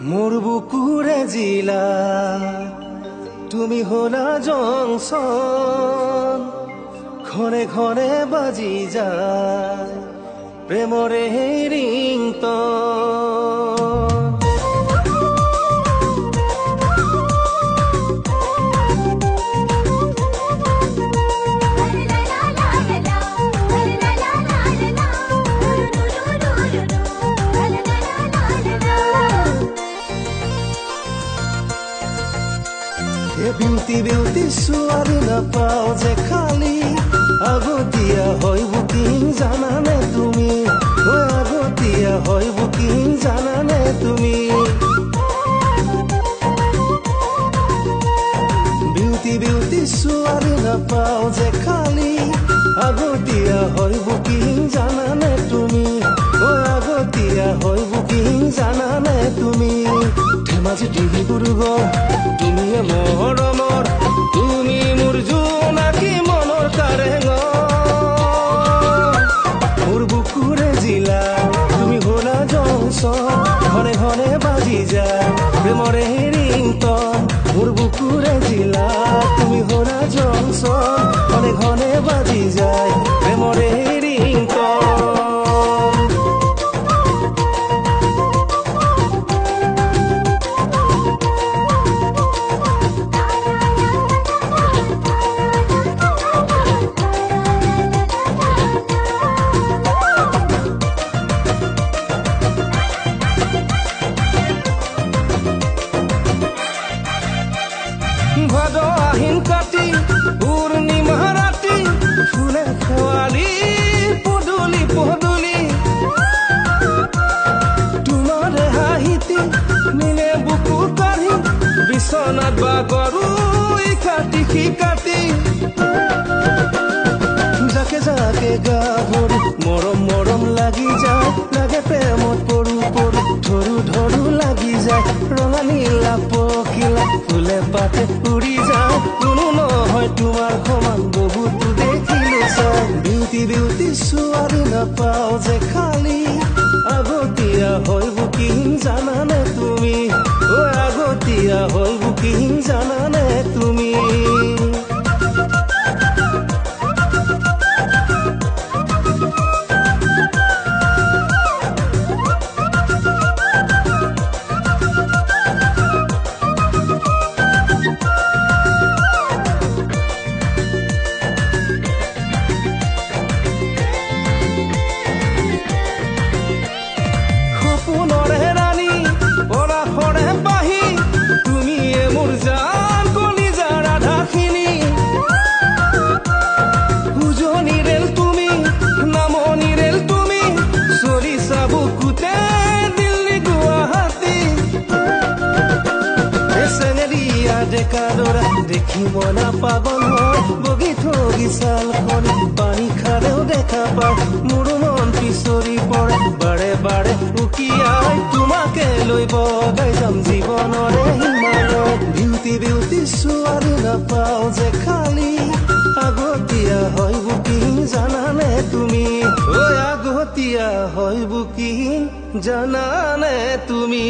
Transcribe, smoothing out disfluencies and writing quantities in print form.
মোৰ বুকুৰে জিলা তুমি হলা জংশন ঘৰে ঘৰে বাজি যায় প্ৰেমৰে ৰিংটন বিউটি বিউটি ছোৱালী নাপাও যে খালি আগতীয়া হয় বুকিং জানানে তুমি আগতীয়া হয় বুকিং জানানে তুমি বিউটি বিউটি ছোৱালী নাপাও যে খালি আগতীয়া হয় বুকিং জানানে তুমি আগতীয়া হয় বুকিং জানানে তুমি ধেমাজি ডিব্ৰুগড় তুমি মৰমৰ তুমি মোৰ জোনাকী মনৰ কাৰেঙ মোৰ বুকুৰে জিলা তুমি হলা জংশন ঘৰে ঘৰে বাজি যায় প্ৰেমৰে ৰিংটন মোৰ বুকুৰে জিলা তুমি হলা জংশন ঘৰে ঘৰে বাজি যায় প্ৰেমৰে ৰিংটন ভাদ আহিন কাটি পূৰ্ণিমা ৰাতি ফুলে খেৱালি পদূলি পদূলি তোমাৰে হাঁহিতি মিলে বুকু কাঢ়ি বিচনাত বাগৰু ইকাতি সিকাতি যাকে যাকে গাভৰু মৰম মৰম লাগি যায় লাগে প্ৰেমত পৰু পৰু ধৰু ধৰু লাগি যায় ৰঙা নীলা পখিলা ফুলে পাতে উৰি যায় কোনো নহয় তোমাৰ সমান বহুতো দেখিলো চাই বিউটি বিউটি ছোৱালী নাপাও যে খালি আগতীয়া হয় বুকিং জানানে তুমি আগতীয়া হয় বুকিং জানানে তুমি ডেকাডৰা দেখিব নাপাবন হয় বগী থগী ছালখন পানী খালেও দেখা পায় মোৰ মন পিছৰি পৰে বাৰে বাৰে উকিয়াই তোমাকে লৈ বগাই যাম জীৱনৰে হিমালয় বিউটি বিউটি ছোৱালী নাপাও যে খালি আগতীয়া হয় বুকিং জানানে তুমি আগতীয়া হয় বুকিং জানানে তুমি